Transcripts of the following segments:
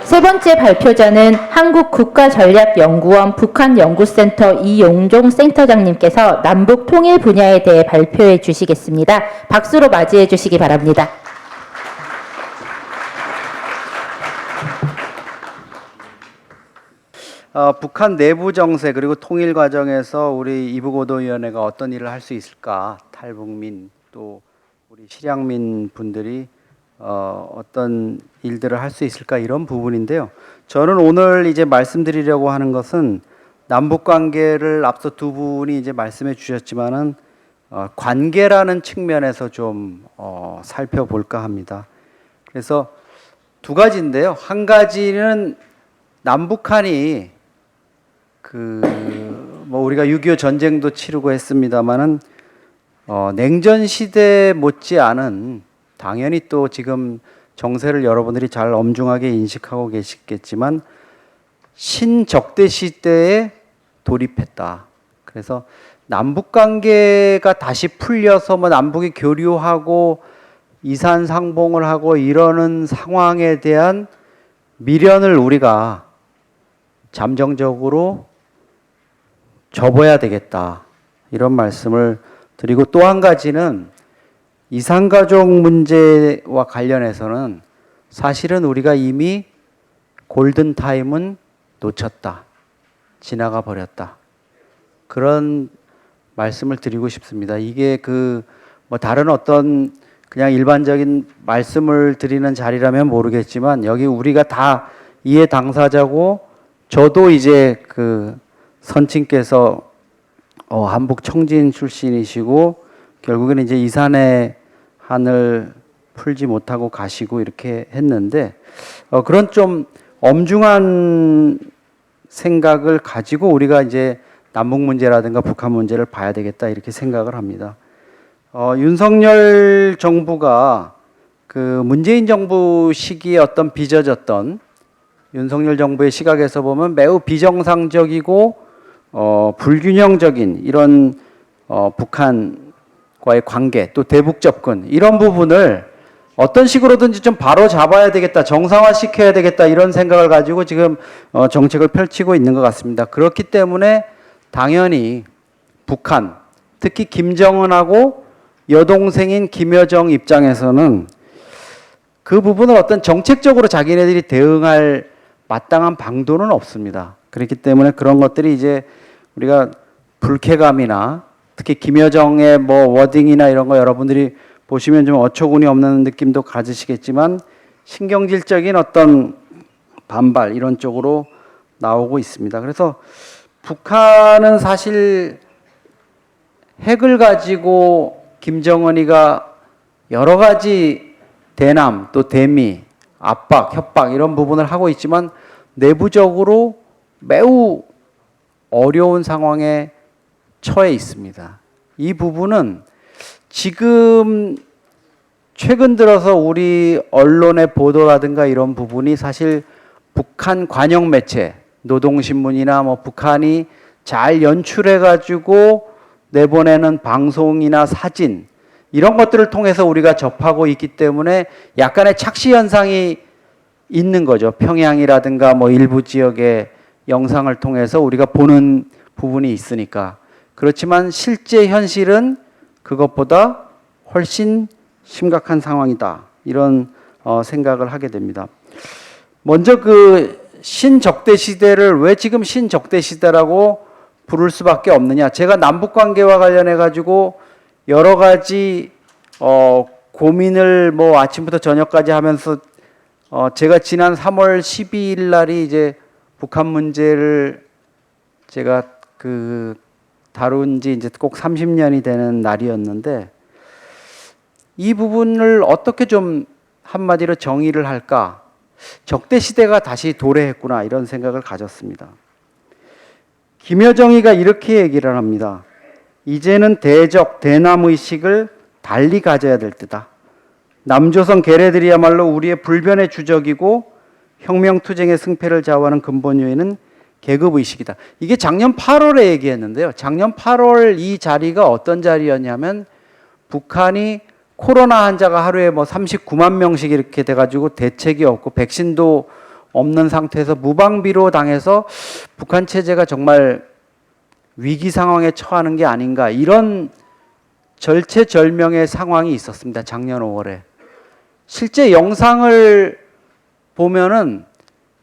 세 번째 발표자는 한국국가전략연구원 북한연구센터 이용종 센터장님께서 남북 통일 분야에 대해 발표해 주시겠습니다. 박수로 맞이해 주시기 바랍니다. 북한 내부 정세 그리고 통일 과정에서 우리 이북오도위원회가 어떤 일을 할 수 있을까? 탈북민 또 우리 실향민 분들이 어떤 일들을 할 수 있을까? 이런 부분인데요. 저는 오늘 이제 말씀드리려고 하는 것은 남북 관계를 앞서 두 분이 이제 말씀해 주셨지만은 관계라는 측면에서 좀 살펴볼까 합니다. 그래서 두 가지인데요. 한 가지는 남북한이 뭐 우리가 6.25 전쟁도 치르고 했습니다마는 냉전 시대 못지않은 당연히 또 지금 정세를 여러분들이 잘 엄중하게 인식하고 계시겠지만 신적대 시대에 돌입했다. 그래서 남북 관계가 다시 풀려서 뭐 남북이 교류하고 이산 상봉을 하고 이러는 상황에 대한 미련을 우리가 잠정적으로 접어야 되겠다. 이런 말씀을 드리고 또 한 가지는 이산가족 문제와 관련해서는 사실은 우리가 이미 골든타임은 놓쳤다. 지나가 버렸다. 그런 말씀을 드리고 싶습니다. 이게 뭐 다른 어떤 그냥 일반적인 말씀을 드리는 자리라면 모르겠지만 여기 우리가 다 이해 당사자고 저도 이제 선친께서 한북 청진 출신이시고 결국에는 이제 이산의 한을 풀지 못하고 가시고 이렇게 했는데 그런 좀 엄중한 생각을 가지고 우리가 이제 남북 문제라든가 북한 문제를 봐야 되겠다 이렇게 생각을 합니다. 윤석열 정부가 문재인 정부 시기에 어떤 빚어졌던 윤석열 정부의 시각에서 보면 매우 비정상적이고 불균형적인 이런 북한과의 관계 또 대북 접근 이런 부분을 어떤 식으로든지 좀 바로 잡아야 되겠다, 정상화 시켜야 되겠다 이런 생각을 가지고 지금 정책을 펼치고 있는 것 같습니다. 그렇기 때문에 당연히 북한, 특히 김정은하고 여동생인 김여정 입장에서는 그 부분을 어떤 정책적으로 자기네들이 대응할 마땅한 방도는 없습니다. 그렇기 때문에 그런 것들이 이제 우리가 불쾌감이나 특히 김여정의 뭐 워딩이나 이런 거 여러분들이 보시면 좀 어처구니 없는 느낌도 가지시겠지만 신경질적인 어떤 반발 이런 쪽으로 나오고 있습니다. 그래서 북한은 사실 핵을 가지고 김정은이가 여러 가지 대남 또 대미 압박, 협박 이런 부분을 하고 있지만 내부적으로 매우 어려운 상황에 처해 있습니다. 이 부분은 지금 최근 들어서 우리 언론의 보도라든가 이런 부분이 사실 북한 관영 매체, 노동신문이나 뭐 북한이 잘 연출해가지고 내보내는 방송이나 사진 이런 것들을 통해서 우리가 접하고 있기 때문에 약간의 착시 현상이 있는 거죠. 평양이라든가 뭐 일부 지역의 영상을 통해서 우리가 보는 부분이 있으니까. 그렇지만 실제 현실은 그것보다 훨씬 심각한 상황이다. 이런 생각을 하게 됩니다. 먼저 신적대 시대를 왜 지금 신적대 시대라고 부를 수밖에 없느냐. 제가 남북 관계와 관련해 가지고 여러 가지 고민을 뭐 아침부터 저녁까지 하면서 제가 지난 3월 12일 날이 이제 북한 문제를 제가 다룬 지 이제 꼭 30년이 되는 날이었는데 이 부분을 어떻게 좀 한마디로 정의를 할까? 적대 시대가 다시 도래했구나 이런 생각을 가졌습니다. 김여정이가 이렇게 얘기를 합니다. 이제는 대적, 대남의식을 달리 가져야 될 때다. 남조선 괴뢰들이야말로 우리의 불변의 주적이고 혁명투쟁의 승패를 좌우하는 근본 요인은 계급의식이다. 이게 작년 8월에 얘기했는데요. 작년 8월 이 자리가 어떤 자리였냐면 북한이 코로나 환자가 하루에 뭐 39만 명씩 이렇게 돼가지고 대책이 없고 백신도 없는 상태에서 무방비로 당해서 북한 체제가 정말 위기 상황에 처하는 게 아닌가, 이런 절체절명의 상황이 있었습니다. 작년 5월에. 실제 영상을 보면은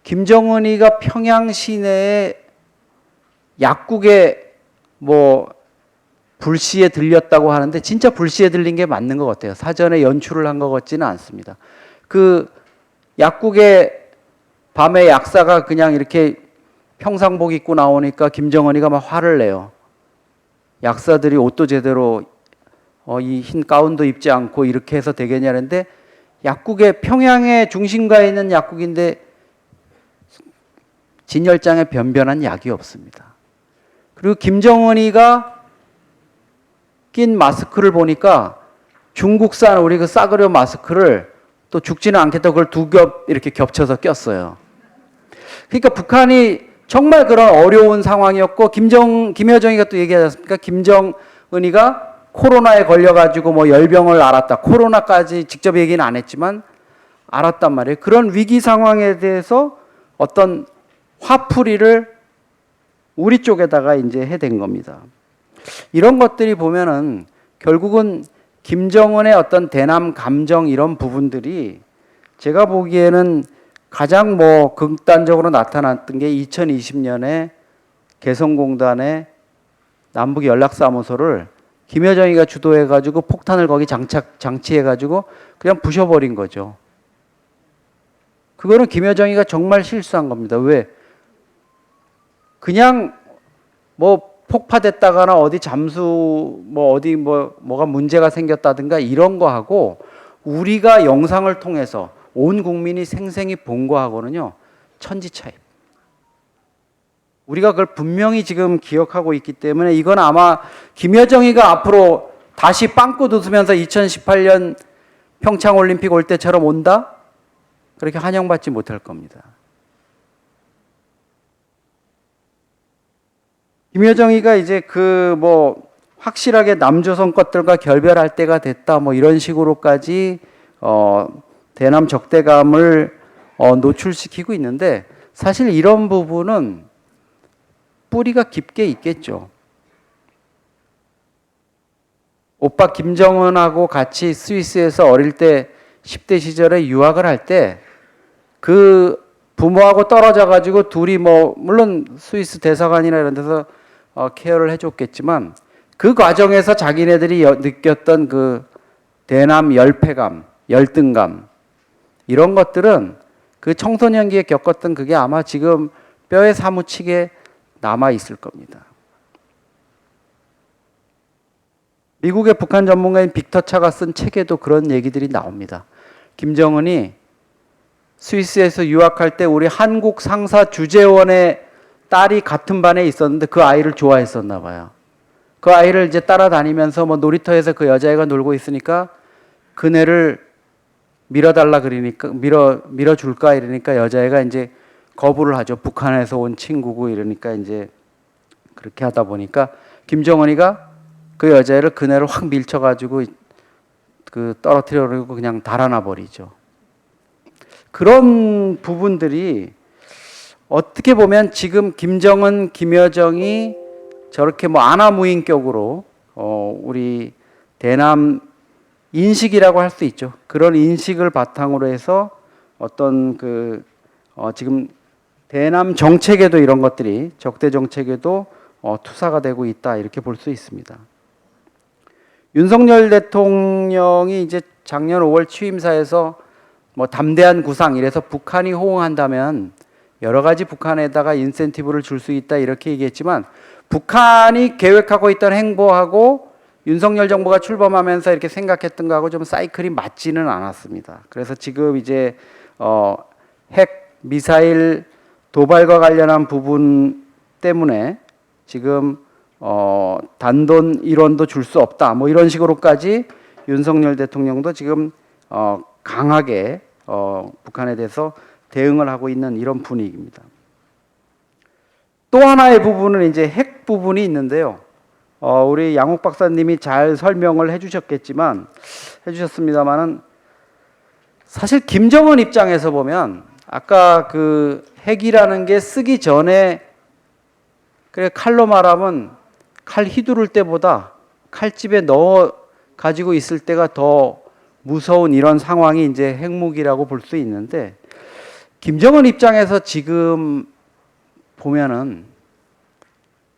김정은이가 평양 시내에 약국에 뭐 불시에 들렸다고 하는데 진짜 불시에 들린 게 맞는 것 같아요. 사전에 연출을 한 것 같지는 않습니다. 그 약국에 밤에 약사가 그냥 이렇게 평상복 입고 나오니까 김정은이가 막 화를 내요. 약사들이 옷도 제대로 이 흰 가운도 입지 않고 이렇게 해서 되겠냐는데, 약국에 평양의 중심가에 있는 약국인데 진열장에 변변한 약이 없습니다. 그리고 김정은이가 낀 마스크를 보니까 중국산 우리 그 싸구려 마스크를 또 죽지는 않겠다 그걸 두 겹 이렇게 겹쳐서 꼈어요. 그러니까 북한이 정말 그런 어려운 상황이었고, 김여정이가 또 얘기하지 않습니까? 김정은이가 코로나에 걸려가지고 뭐 열병을 앓았다. 코로나까지 직접 얘기는 안 했지만 알았단 말이에요. 그런 위기 상황에 대해서 어떤 화풀이를 우리 쪽에다가 이제 해댄 겁니다. 이런 것들이 보면은 결국은 김정은의 어떤 대남 감정 이런 부분들이 제가 보기에는 가장 뭐 극단적으로 나타났던 게 2020년에 개성공단의 남북 연락사무소를 김여정이가 주도해가지고 폭탄을 거기 장치해가지고 그냥 부셔버린 거죠. 그거는 김여정이가 정말 실수한 겁니다. 왜? 그냥 뭐 폭파됐다거나 어디 잠수 뭐 어디 뭐가 문제가 생겼다든가 이런 거 하고 우리가 영상을 통해서 온 국민이 생생히 본 거하고는요 천지 차이. 우리가 그걸 분명히 지금 기억하고 있기 때문에 이건 아마 김여정이가 앞으로 다시 빵꾸 웃으면서 2018년 평창올림픽 올 때처럼 온다? 그렇게 환영받지 못할 겁니다. 김여정이가 이제 그 뭐 확실하게 남조선 것들과 결별할 때가 됐다 뭐 이런 식으로까지 대남 적대감을 노출시키고 있는데, 사실 이런 부분은 뿌리가 깊게 있겠죠. 오빠 김정은하고 같이 스위스에서 어릴 때 10대 시절에 유학을 할 때 그 부모하고 떨어져 가지고 둘이 뭐 물론 스위스 대사관이나 이런 데서 케어를 해줬겠지만 그 과정에서 자기네들이 느꼈던 그 대남 열패감, 열등감 이런 것들은 그 청소년기에 겪었던 그게 아마 지금 뼈에 사무치게 남아 있을 겁니다. 미국의 북한 전문가인 빅터 차가 쓴 책에도 그런 얘기들이 나옵니다. 김정은이 스위스에서 유학할 때 우리 한국 상사 주재원의 딸이 같은 반에 있었는데 그 아이를 좋아했었나 봐요. 그 아이를 이제 따라다니면서 뭐 놀이터에서 그 여자애가 놀고 있으니까 그네를 밀어달라 그러니까 밀어줄까 이러니까 여자애가 이제 거부를 하죠. 북한에서 온 친구고 이러니까 이제 그렇게 하다 보니까 김정은이가 그 여자애를 그네를 확 밀쳐가지고 그 떨어뜨려버리고 그냥 달아나 버리죠. 그런 부분들이 어떻게 보면 지금 김정은, 김여정이 저렇게 뭐 아나무인격으로 우리 대남 인식이라고 할 수 있죠. 그런 인식을 바탕으로 해서 어떤 지금 대남 정책에도 이런 것들이 적대 정책에도 투사가 되고 있다 이렇게 볼 수 있습니다. 윤석열 대통령이 이제 작년 5월 취임사에서 뭐 담대한 구상 이래서 북한이 호응한다면 여러 가지 북한에다가 인센티브를 줄 수 있다 이렇게 얘기했지만 북한이 계획하고 있던 행보하고 윤석열 정부가 출범하면서 이렇게 생각했던 거하고 좀 사이클이 맞지는 않았습니다. 그래서 지금 이제 핵 미사일 도발과 관련한 부분 때문에 지금 단돈 1원도 줄 수 없다 뭐 이런 식으로까지 윤석열 대통령도 지금 강하게 북한에 대해서 대응을 하고 있는 이런 분위기입니다. 또 하나의 부분은 이제 핵 부분이 있는데요. 우리 양옥 박사님이 잘 설명을 해주셨습니다만은 사실 김정은 입장에서 보면 아까 그 핵이라는 게 쓰기 전에 그래 칼로 말하면 칼 휘두를 때보다 칼집에 넣어 가지고 있을 때가 더 무서운 이런 상황이 이제 핵무기라고 볼 수 있는데 김정은 입장에서 지금 보면은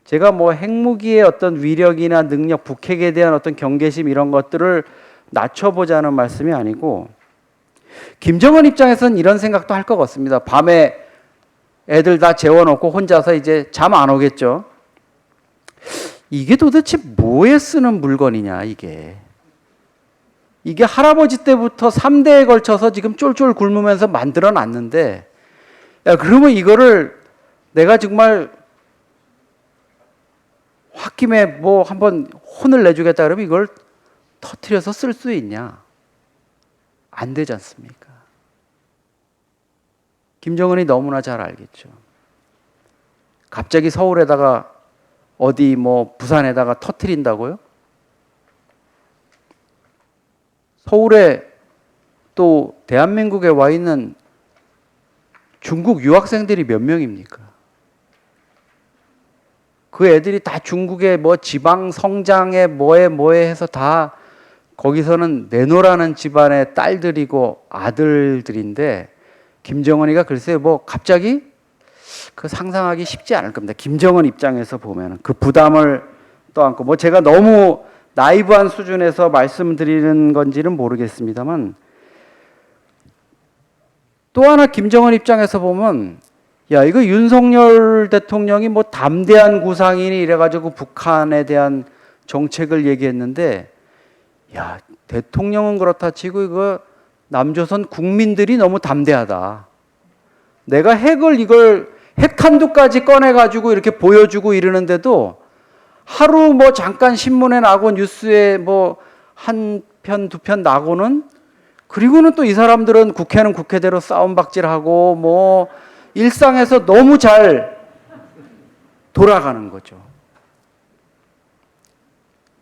제가 뭐 핵무기의 어떤 위력이나 능력, 북핵에 대한 어떤 경계심 이런 것들을 낮춰보자는 말씀이 아니고 김정은 입장에서는 이런 생각도 할 것 같습니다. 밤에 애들 다 재워놓고 혼자서 이제 잠 안 오겠죠. 이게 도대체 뭐에 쓰는 물건이냐 이게. 이게 할아버지 때부터 3대에 걸쳐서 지금 쫄쫄 굶으면서 만들어 놨는데 야 그러면 이거를 내가 정말 홧김에 뭐 한번 혼을 내주겠다 그러면 이걸 터트려서 쓸 수 있냐? 안 되지 않습니까? 김정은이 너무나 잘 알겠죠. 갑자기 서울에다가 어디 뭐 부산에다가 터트린다고요? 서울에 또 대한민국에 와 있는 중국 유학생들이 몇 명입니까? 그 애들이 다 중국의 뭐 지방 성장에 뭐에 해서 다 거기서는 내노라는 집안의 딸들이고 아들들인데 김정은이가 글쎄 뭐 갑자기 그 상상하기 쉽지 않을 겁니다. 김정은 입장에서 보면은 그 부담을 떠안고 뭐 제가 너무 나이브한 수준에서 말씀드리는 건지는 모르겠습니다만 또 하나 김정은 입장에서 보면 야 이거 윤석열 대통령이 뭐 담대한 구상이니 이래가지고 북한에 대한 정책을 얘기했는데 야 대통령은 그렇다 치고 이거 남조선 국민들이 너무 담대하다. 내가 이걸 핵탄두까지 꺼내가지고 이렇게 보여주고 이러는데도 하루 뭐 잠깐 신문에 나고 뉴스에 뭐 한 편, 두 편 나고는 그리고는 또 이 사람들은 국회는 국회대로 싸움박질하고 뭐 일상에서 너무 잘 돌아가는 거죠.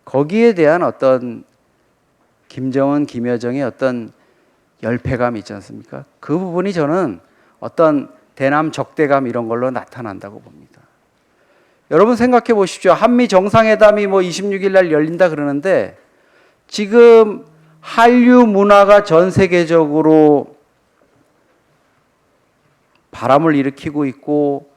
거기에 대한 어떤 김정은, 김여정의 어떤 열패감이 있지 않습니까? 그 부분이 저는 어떤 대남 적대감 이런 걸로 나타난다고 봅니다. 여러분 생각해 보십시오. 한미 정상회담이 뭐 26일 날 열린다 그러는데 지금 한류 문화가 전 세계적으로 바람을 일으키고 있고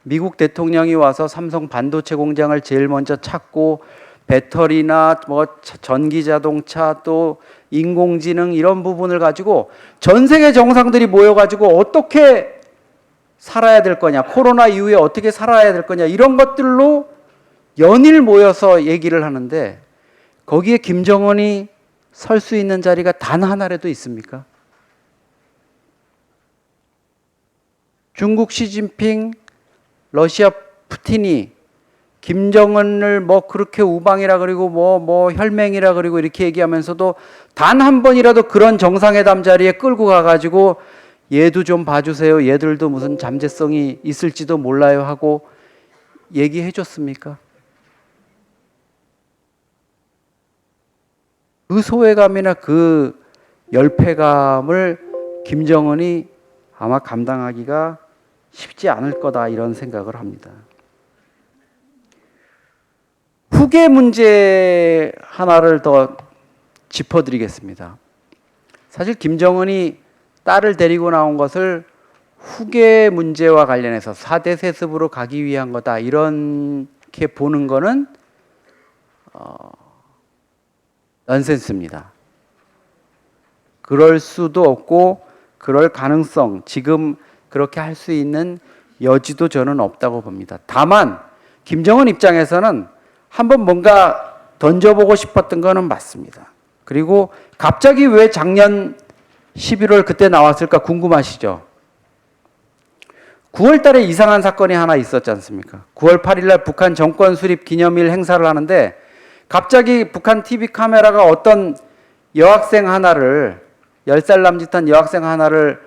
미국 대통령이 와서 삼성 반도체 공장을 제일 먼저 찾고 배터리나 뭐 전기 자동차 또 인공지능 이런 부분을 가지고 전 세계 정상들이 모여 가지고 어떻게 살아야 될 거냐, 코로나 이후에 어떻게 살아야 될 거냐 이런 것들로 연일 모여서 얘기를 하는데 거기에 김정은이 설 수 있는 자리가 단 하나라도 있습니까? 중국 시진핑, 러시아 푸틴이 김정은을 뭐 그렇게 우방이라 그리고 뭐 혈맹이라 그리고 이렇게 얘기하면서도 단 한 번이라도 그런 정상회담 자리에 끌고 가가지고 얘도 좀 봐주세요. 얘들도 무슨 잠재성이 있을지도 몰라요 하고 얘기해 줬습니까? 그 소외감이나 그 열패감을 김정은이 아마 감당하기가 쉽지 않을 거다 이런 생각을 합니다. 후계 문제 하나를 더 짚어드리겠습니다. 사실 김정은이 딸을 데리고 나온 것을 후계 문제와 관련해서 4대 세습으로 가기 위한 거다 이렇게 보는 거는 넌센스입니다. 그럴 수도 없고 그럴 가능성 지금 그렇게 할 수 있는 여지도 저는 없다고 봅니다. 다만 김정은 입장에서는 한번 뭔가 던져보고 싶었던 거는 맞습니다. 그리고 갑자기 왜 작년 11월 그때 나왔을까 궁금하시죠? 9월 달에 이상한 사건이 하나 있었지 않습니까? 9월 8일 날 북한 정권 수립 기념일 행사를 하는데 갑자기 북한 TV 카메라가 어떤 여학생 하나를 10살 남짓한 여학생 하나를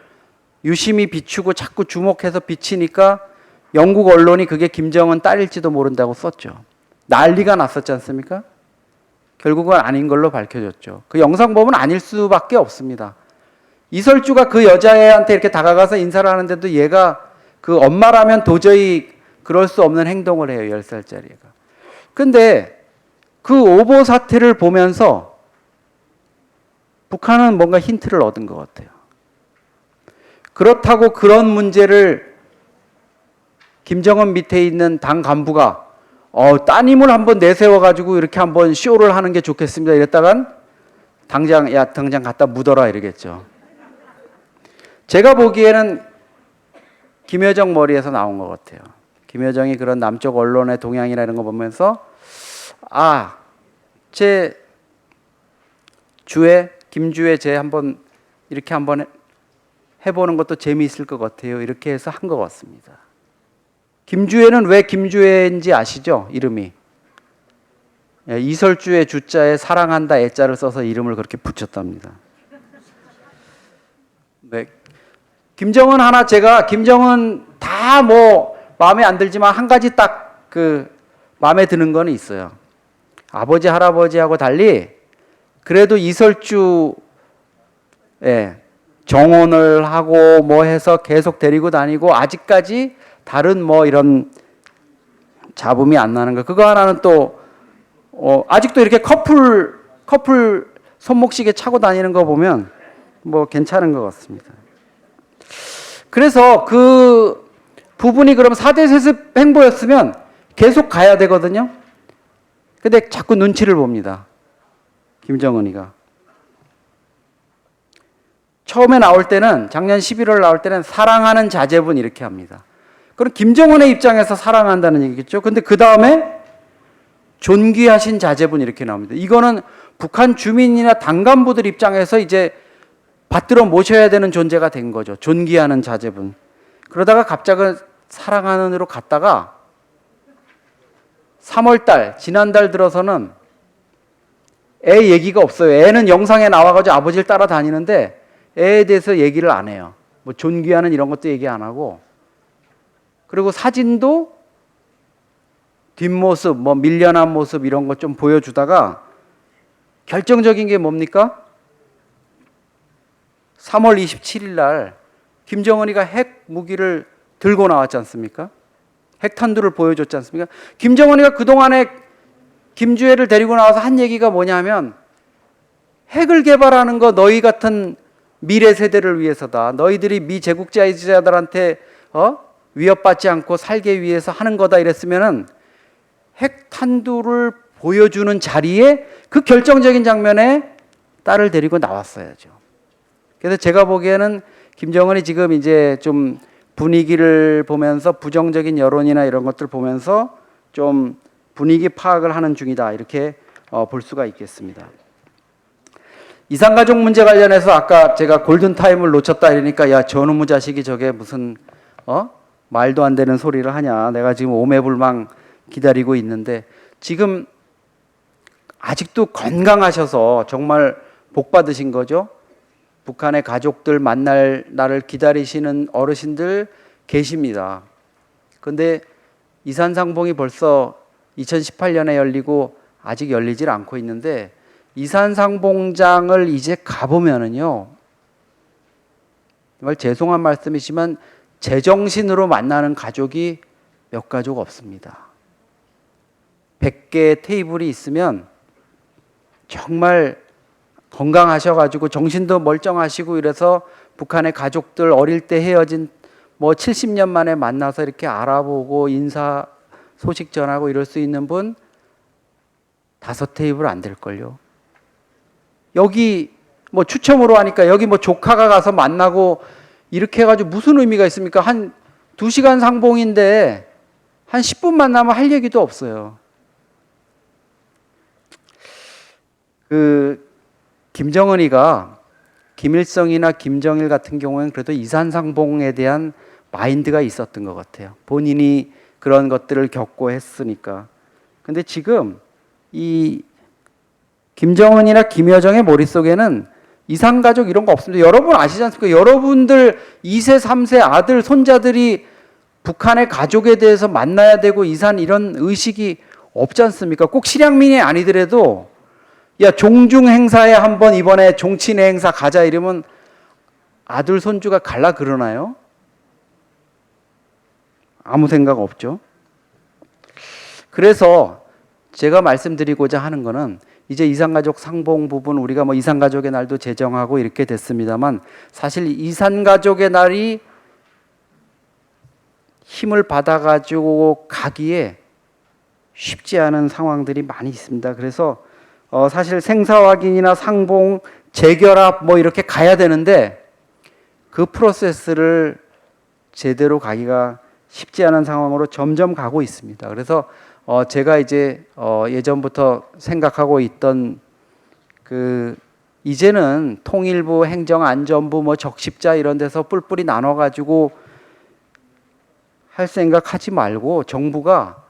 유심히 비추고 자꾸 주목해서 비치니까 영국 언론이 그게 김정은 딸일지도 모른다고 썼죠. 난리가 났었지 않습니까? 결국은 아닌 걸로 밝혀졌죠. 그 영상 보면 아닐 수밖에 없습니다. 이설주가 그 여자애한테 이렇게 다가가서 인사를 하는데도 얘가 그 엄마라면 도저히 그럴 수 없는 행동을 해요. 10살짜리가. 근데 그 오보 사태를 보면서 북한은 뭔가 힌트를 얻은 것 같아요. 그렇다고 그런 문제를 김정은 밑에 있는 당 간부가 따님을 한번 내세워가지고 이렇게 한번 쇼를 하는 게 좋겠습니다. 이랬다간 당장 갖다 묻어라 이러겠죠. 제가 보기에는 김여정 머리에서 나온 것 같아요. 김여정이 그런 남쪽 언론의 동향이나 이런 거 보면서 제 김주에 제 한번 이렇게 한번 해보는 것도 재미있을 것 같아요. 이렇게 해서 한 것 같습니다. 김주애는 왜 김주애인지 아시죠? 이름이. 이설주의 주자에 사랑한다 애자를 써서 이름을 그렇게 붙였답니다. 네. 김정은 김정은 다 마음에 안 들지만 한 가지 딱 마음에 드는 건 있어요. 아버지, 할아버지하고 달리 그래도 이설주 정혼을 하고 해서 계속 데리고 다니고 아직까지 다른 이런 잡음이 안 나는 거. 그거 하나는 또 아직도 이렇게 커플 손목시계 차고 다니는 거 보면 괜찮은 것 같습니다. 그래서 그 부분이 그럼 4대 세습 행보였으면 계속 가야 되거든요. 근데 자꾸 눈치를 봅니다. 김정은이가. 처음에 나올 때는 작년 11월 나올 때는 사랑하는 자제분 이렇게 합니다. 그럼 김정은의 입장에서 사랑한다는 얘기겠죠. 근데 그 다음에 존귀하신 자제분 이렇게 나옵니다. 이거는 북한 주민이나 당 간부들 입장에서 이제 받들어 모셔야 되는 존재가 된 거죠. 존귀하는 자제분. 그러다가 갑자기 사랑하는으로 갔다가 3월달 지난달 들어서는 애 얘기가 없어요. 애는 영상에 나와가지고 아버지를 따라다니는데 애에 대해서 얘기를 안 해요. 존귀하는 이런 것도 얘기 안 하고, 그리고 사진도 뒷모습, 밀려난 모습 이런 것 좀 보여주다가 결정적인 게 뭡니까? 3월 27일 날 김정은이가 핵 무기를 들고 나왔지 않습니까? 핵탄두를 보여줬지 않습니까? 김정은이가 그동안에 김주애를 데리고 나와서 한 얘기가 뭐냐면, 핵을 개발하는 거 너희 같은 미래 세대를 위해서다. 너희들이 미제국주의자들한테 위협받지 않고 살기 위해서 하는 거다 이랬으면은 핵탄두를 보여주는 자리에 그 결정적인 장면에 딸을 데리고 나왔어야죠. 그래서 제가 보기에는 김정은이 지금 이제 좀 분위기를 보면서 부정적인 여론이나 이런 것들 보면서 좀 분위기 파악을 하는 중이다 이렇게 볼 수가 있겠습니다. 이산가족 문제 관련해서 아까 제가 골든타임을 놓쳤다 이러니까 야 저놈의 자식이 저게 무슨 말도 안 되는 소리를 하냐. 내가 지금 오매불망 기다리고 있는데 지금 아직도 건강하셔서 정말 복 받으신 거죠. 북한의 가족들 만날 날을 기다리시는 어르신들 계십니다. 그런데 이산상봉이 벌써 2018년에 열리고 아직 열리질 않고 있는데 이산상봉장을 이제 가보면은요, 정말 죄송한 말씀이지만 제정신으로 만나는 가족이 몇 가족 없습니다. 100개의 테이블이 있으면 정말 건강하셔가지고 정신도 멀쩡하시고 이래서 북한의 가족들 어릴 때 헤어진 70년 만에 만나서 이렇게 알아보고 인사 소식 전하고 이럴 수 있는 분 5테이블 안 될걸요. 여기 추첨으로 하니까 여기 조카가 가서 만나고 이렇게 해가지고 무슨 의미가 있습니까? 한 2시간 상봉인데 한 10분 만나면 할 얘기도 없어요. 김정은이가 김일성이나 김정일 같은 경우에는 그래도 이산상봉에 대한 마인드가 있었던 것 같아요. 본인이 그런 것들을 겪고 했으니까. 근데 지금 이 김정은이나 김여정의 머릿속에는 이산가족 이런 거 없습니다. 여러분 아시지 않습니까? 여러분들 2세, 3세 아들, 손자들이 북한의 가족에 대해서 만나야 되고 이산 이런 의식이 없지 않습니까? 꼭 실향민이 아니더라도 야 종중 행사에 한번 이번에 종친회 행사 가자 이러면 아들 손주가 갈라 그러나요? 아무 생각 없죠. 그래서 제가 말씀드리고자 하는 거는 이제 이산가족 상봉 부분 우리가 뭐 이산가족의 날도 제정하고 이렇게 됐습니다만 사실 이산가족의 날이 힘을 받아가지고 가기에 쉽지 않은 상황들이 많이 있습니다. 그래서 사실 생사 확인이나 상봉, 재결합 뭐 이렇게 가야 되는데 그 프로세스를 제대로 가기가 쉽지 않은 상황으로 점점 가고 있습니다. 그래서 제가 이제 예전부터 생각하고 있던 이제는 통일부, 행정안전부, 뭐 적십자 이런 데서 뿔뿔이 나눠 가지고 할 생각하지 말고 정부가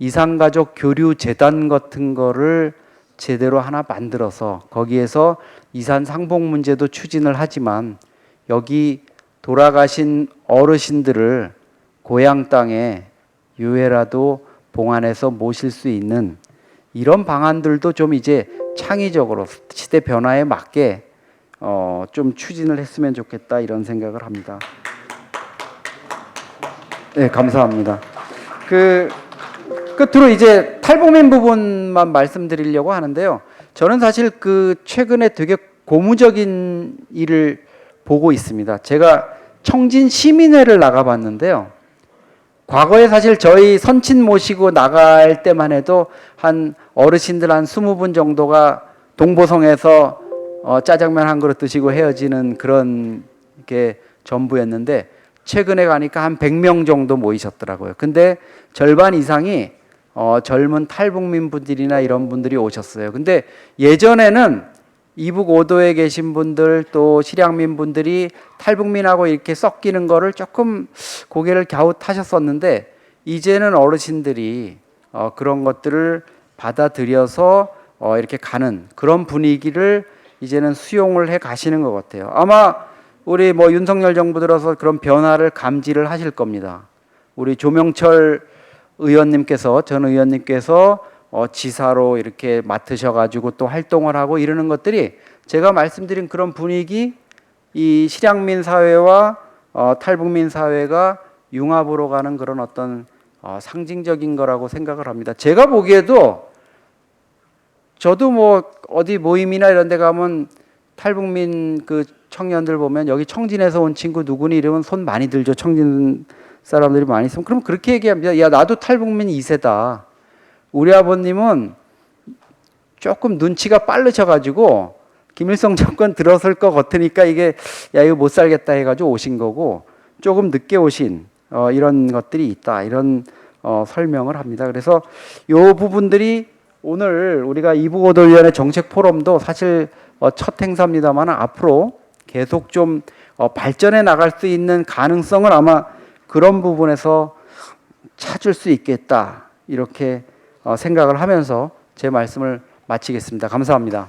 이산가족 교류 재단 같은 거를 제대로 하나 만들어서 거기에서 이산 상봉 문제도 추진을 하지만 여기 돌아가신 어르신들을 고향 땅에 유해라도 봉안해서 모실 수 있는 이런 방안들도 좀 이제 창의적으로 시대 변화에 맞게 좀 추진을 했으면 좋겠다 이런 생각을 합니다. 네, 감사합니다. 끝으로 이제 탈북민 부분만 말씀드리려고 하는데요. 저는 사실 최근에 되게 고무적인 일을 보고 있습니다. 제가 청진 시민회를 나가봤는데요. 과거에 사실 저희 선친 모시고 나갈 때만 해도 한 어르신들 한 20분 정도가 동보성에서 짜장면 한 그릇 드시고 헤어지는 그런 게 전부였는데 최근에 가니까 한 100명 정도 모이셨더라고요. 근데 절반 이상이 젊은 탈북민 분들이나 이런 분들이 오셨어요. 근데 예전에는 이북 5도에 계신 분들 또 실향민 분들이 탈북민하고 이렇게 섞이는 거를 조금 고개를 갸웃하셨었는데 이제는 어르신들이 그런 것들을 받아들여서 이렇게 가는 그런 분위기를 이제는 수용을 해 가시는 것 같아요. 아마 우리 뭐 윤석열 정부 들어서 그런 변화를 감지를 하실 겁니다. 우리 조명철 의원님께서 전 의원님께서 지사로 이렇게 맡으셔가지고 또 활동을 하고 이러는 것들이 제가 말씀드린 그런 분위기, 이 실향민 사회와 탈북민 사회가 융합으로 가는 그런 어떤 상징적인 거라고 생각을 합니다. 제가 보기에도 저도 뭐 어디 모임이나 이런 데 가면 탈북민 청년들 보면 여기 청진에서 온 친구 누구니 이러면 손 많이 들죠. 청진 사람들이 많이 있으면 그럼 그렇게 얘기합니다. 야, 나도 탈북민 2세다. 우리 아버님은 조금 눈치가 빠르셔가지고 김일성 정권 들어설 것 같으니까 이게 이거 못 살겠다 해가지고 오신 거고 조금 늦게 오신 이런 것들이 있다 이런 설명을 합니다. 그래서 이 부분들이 오늘 우리가 이북오돌위원회 정책 포럼도 사실 첫 행사입니다만 앞으로 계속 좀 발전해 나갈 수 있는 가능성을 아마 그런 부분에서 찾을 수 있겠다 이렇게 생각을 하면서 제 말씀을 마치겠습니다. 감사합니다.